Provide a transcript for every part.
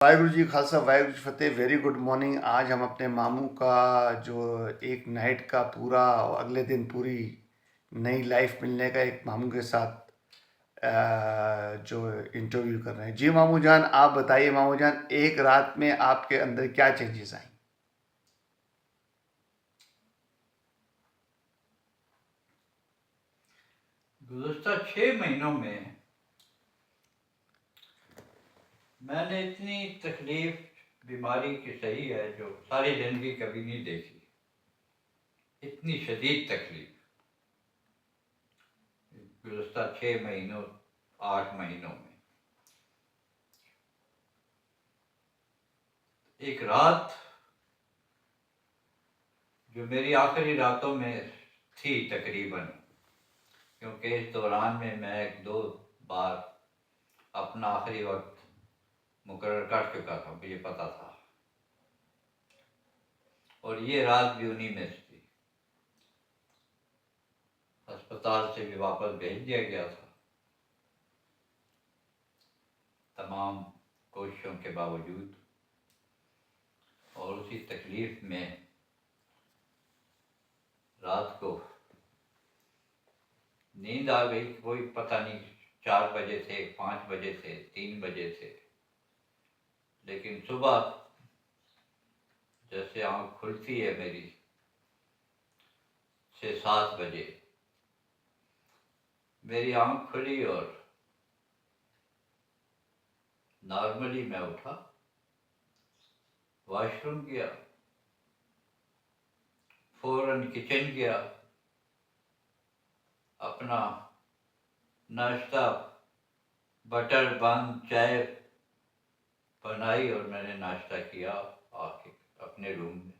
Waheguru ji Khalsa Waheguru ji Fateh. Very good morning. आज हम अपने मामू का जो एक नाइट का पूरा और अगले दिन पूरी नई लाइफ मिलने का एक मामू के साथ जो इंटरव्यू कर रहे हैं। जी मामू जान, आप बताइए मामू जान, एक रात में आपके अंदर क्या चेंजेस आई? गुज़श्ता 6 महीनों में मैंने इतनी तकलीफ बीमारी की सही है जो सारी ज़िंदगी कभी नहीं देखी। इतनी शदीद तकलीफ गुज़श्ता 6 महीनों 8 महीनों में। एक रात जो मेरी आखिरी रातों में थी तकरीबन, क्योंकि इस दौरान में मैं एक दो बार अपना आखिरी वक्त मुकर्रर कर चुका था, मुझे पता था, और ये रात भी उन्हीं में से थी। अस्पताल से भी वापस भेज दिया गया था तमाम कोशिशों के बावजूद, और उसी तकलीफ में रात को नींद आ गई। कोई पता नहीं, 4 बजे से, 5 बजे से, 3 बजे से, लेकिन सुबह जैसे आँख खुलती है मेरी 6-7 बजे, मेरी आँख खुली और नॉर्मली मैं उठा, वॉशरूम गया, फौरन किचन गया, अपना नाश्ता बटर बन चाय बनाई और मैंने नाश्ता किया आके अपने रूम में।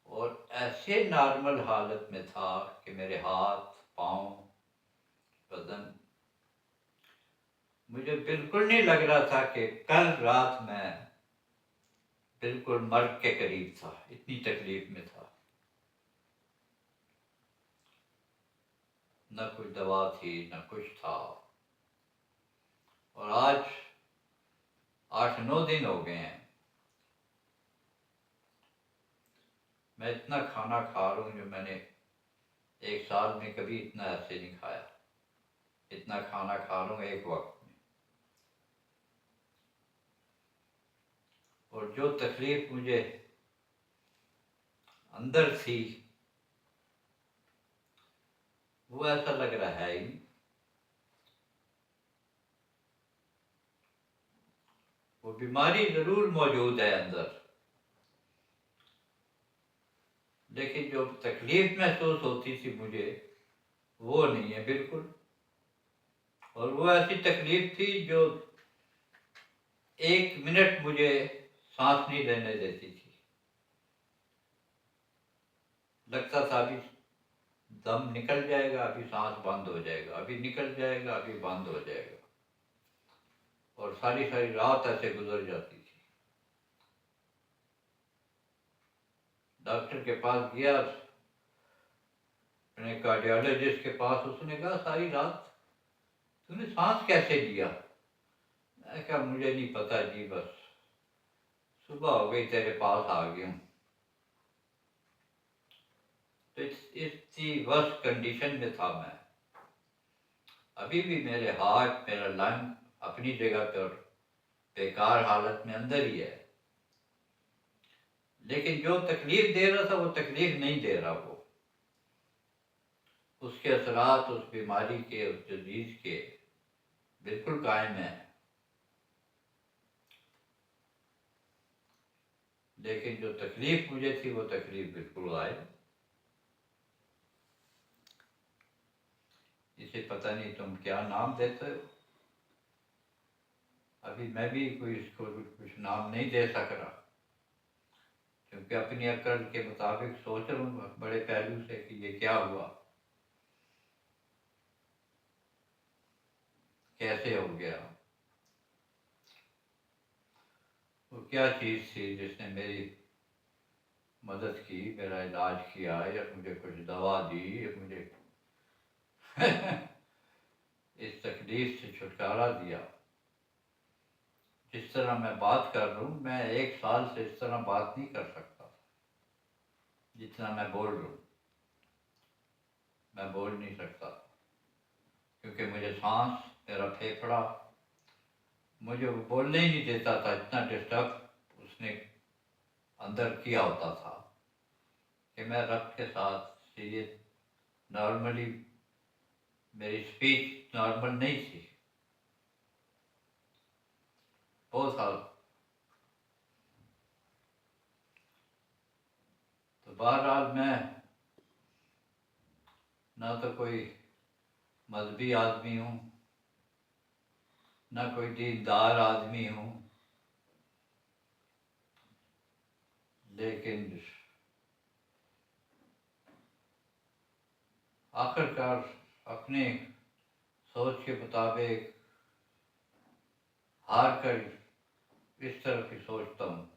और ऐसे नॉर्मल हालत में था कि मेरे हाथ पाँव बदन, मुझे बिल्कुल नहीं लग रहा था कि कल रात मैं बिल्कुल मर्द के करीब था, इतनी तकलीफ में था। न कुछ दवा थी न कुछ था। और आज 8-9 दिन हो गए हैं मैं इतना खाना खा रहा हूँ जो मैंने एक साल में कभी इतना ऐसे नहीं खाया। इतना खाना खा रहा हूँ एक वक्त में। और जो तकलीफ मुझे अंदर थी वो ऐसा लग रहा है ही। वो बीमारी जरूर मौजूद है अंदर, लेकिन जो तकलीफ महसूस होती थी मुझे वो नहीं है बिल्कुल। और वो ऐसी तकलीफ थी जो 1 मिनट मुझे सांस नहीं लेने देती थी। लगता था अभी दम निकल जाएगा, अभी सांस बंद हो जाएगा, अभी निकल जाएगा, अभी बंद हो जाएगा। और सारी सारी रात ऐसे गुजर जाती थी। डॉक्टर के पास गया, अपने कार्डियोलॉजिस्ट के पास, उसने कहा सारी रात तूने सांस कैसे लिया? मैं कहा मुझे नहीं पता जी, बस सुबह हो गई तेरे पास आ गया हूँ। तो इतनी वर्स्ट कंडीशन में था मैं। अभी भी मेरे हार्ट, मेरा लंग अपनी जगह पर बेकार हालत में अंदर ही है, लेकिन जो तकलीफ दे रहा था वो तकलीफ नहीं दे रहा। वो उसके असरात उस बीमारी के, उस डिजीज के बिल्कुल कायम है, लेकिन जो तकलीफ मुझे थी वो तकलीफ बिल्कुल गायब। इसे पता नहीं तुम क्या नाम देते हो। अभी मैं भी कोई इसको कुछ नाम नहीं दे सक रहा, क्योंकि अपनी अक्ल के मुताबिक सोच रहा हूँ बड़े पहलू से कि ये क्या हुआ, कैसे हो गया, वो क्या चीज़ थी जिसने मेरी मदद की, मेरा इलाज किया, या मुझे कुछ दवा दी, या मुझे इस तकलीफ से छुटकारा दिया। जिस तरह मैं बात कर रहा हूँ, मैं 1 साल से इस तरह बात नहीं कर सकता था जितना मैं बोल रहा हूँ। मैं बोल नहीं सकता क्योंकि मुझे सांस, मेरा फेफड़ा मुझे वो बोलने ही नहीं देता था। इतना डिस्टर्ब उसने अंदर किया होता था कि मैं रब के साथ ये नॉर्मली मेरी स्पीच नॉर्मल नहीं थी। बहुत साल तो बहरहाल मैं ना तो कोई मजहबी आदमी हूँ, ना कोई दीनदार आदमी हूँ, लेकिन आखिरकार अपने सोच के मुताबिक हार कर इस तरह की सोचता हूँ,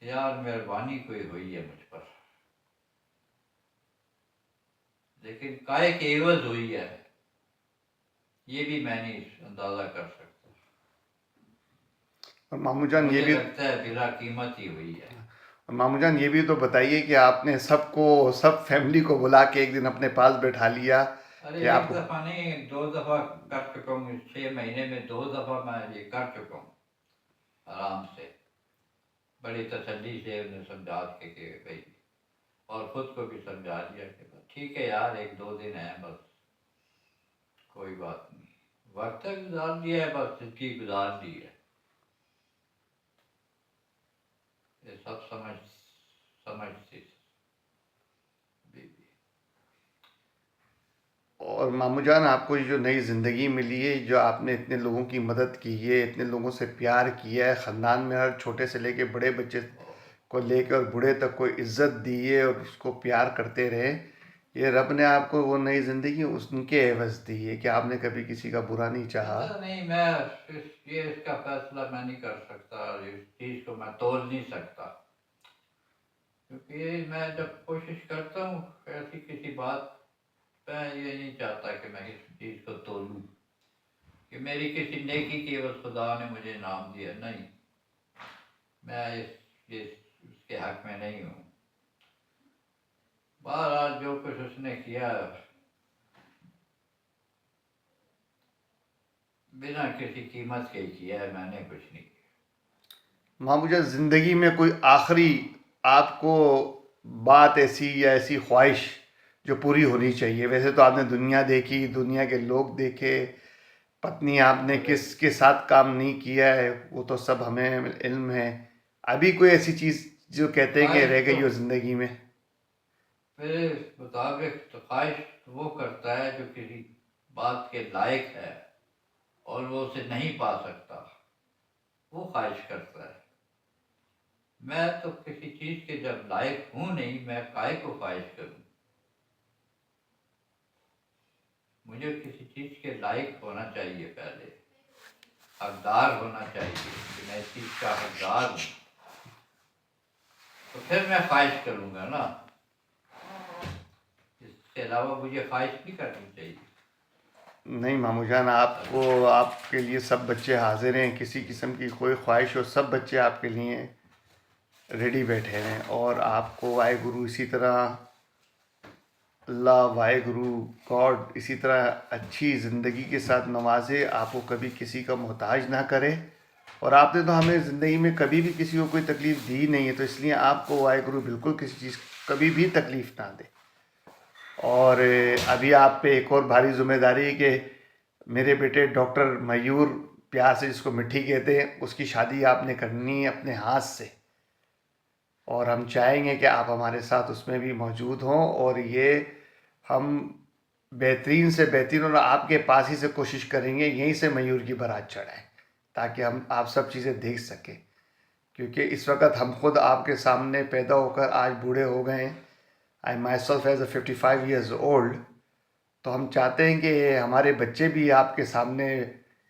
यार मेहरबानी कोई हुई है मुझ पर, लेकिन काय के एवज हुई है ये भी मैं नहीं अंदाजा कर सकता। और मामू जान ये मुझे भी लगता है बिला कीमत ही हुई है। मामू जान ये भी तो बताइए कि आपने सबको, सब फैमिली को बुला के एक दिन अपने पास बैठा लिया अरे कि एक आप। दफा नहीं, 2 दफा कर चुका हूँ। 6 महीने में 2 दफा मैं ये कर चुका हूँ आराम से, बड़ी तसल्ली से उन्हें समझा के कि भाई, और खुद को भी समझा दिया कि बस ठीक है यार, 1-2 दिन है बस, कोई बात नहीं, वक्त गुजार दिया है, बस जिंदगी गुजार दी है। ये सब समझती बीबी। और मामू जान आपको ये जो नई ज़िंदगी मिली है, जो आपने इतने लोगों की मदद की है, इतने लोगों से प्यार किया है, ख़ानदान में हर छोटे से लेके बड़े बच्चे को लेकर और बूढ़े तक को इज्जत दी है और उसको प्यार करते रहे, ये रब ने आपको वो नई ज़िंदगी उनके एवज दी है कि आपने कभी किसी का बुरा नहीं चाहा। पता नहीं, मैं ये इसका फैसला मैं नहीं कर सकता, इस चीज़ को मैं तोल नहीं सकता, क्योंकि मैं जब कोशिश करता हूँ ऐसी किसी बात, मैं ये नहीं चाहता कि मैं इस चीज़ को तोलूँ कि मेरी किसी नेकी की बस खुदा ने मुझे इनाम दिया, नहीं, मैं ये इसके हक में नहीं हूँ। बहरहाल जो कुछ उसने किया बिना किसी कीमत के ही किया है, मैंने कुछ नहीं किया। मामू जान ज़िंदगी में कोई आखिरी आपको बात ऐसी या ऐसी ख्वाहिश जो पूरी होनी चाहिए, वैसे तो आपने दुनिया देखी, दुनिया के लोग देखे, पत्नी आपने अरे किसके साथ काम नहीं किया है वो तो सब हमें इल्म है। अभी कोई ऐसी चीज़ जो कहते हैं कि ख्वाहिश रह तो गई हो ज़िंदगी में? मेरे मुताबिक तो ख्वाहिश वो करता है जो किसी बात के लायक है और वो उसे नहीं पा सकता, वो ख्वाहिश करता है। मैं तो किसी चीज़ के जब लायक हूँ नहीं, मैं काहे को ख्वाहिश करूँ। मुझे किसी चीज़ के लायक होना चाहिए, पहले हकदार होना चाहिए कि मैं इस चीज़ का हकदार हूँ, तो फिर मैं ख्वाहिश करूँगा ना। इसके अलावा मुझे ख्वाहिश नहीं करनी चाहिए। नहीं मामू जान, आपको, आपके लिए सब बच्चे हाजिर हैं, किसी किस्म की कोई ख्वाहिश हो सब बच्चे आपके लिए रेडी बैठे हैं। और आपको वाहेगुरु इसी तरह, अल्लाह वाहेगुरु गॉड इसी तरह अच्छी ज़िंदगी के साथ नवाजे, आपको कभी किसी का मोहताज ना करे। और आपने तो हमें ज़िंदगी में कभी भी किसी को कोई तकलीफ़ दी नहीं है, तो इसलिए आपको वाहेगुरु बिल्कुल किसी चीज़ कभी भी तकलीफ़ ना दे। और अभी आप पे एक और भारी जिम्मेदारी है कि मेरे बेटे डॉक्टर मयूर, प्यार से जिसको मिट्टी कहते हैं, उसकी शादी आपने करनी है अपने हाथ से। और हम चाहेंगे कि आप हमारे साथ उसमें भी मौजूद हों, और ये हम बेहतरीन से बेहतरीन और आपके पास ही से कोशिश करेंगे यहीं से मयूर की बारात चढ़ाएं, ताकि हम आप सब चीज़ें देख सकें। क्योंकि इस वक्त हम खुद आपके सामने पैदा होकर आज बूढ़े हो गए हैं। I myself as a 55 years old. तो हम चाहते हैं कि हमारे बच्चे भी आपके सामने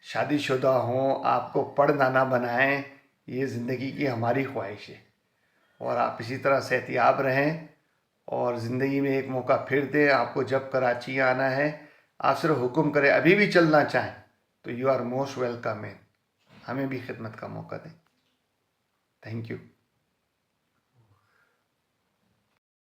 शादीशुदा हों, आपको पढ़ नाना बनाएं, ये ज़िंदगी की हमारी ख्वाहिश है। और आप इसी तरह सेहतियाब रहें, और ज़िंदगी में एक मौका फिर दें आपको, जब कराची आना है आप सिर्फ हुक्म करें, अभी भी चलना चाहें तो you are most welcome in. हमें भी खिदमत का मौका दें। Thank you.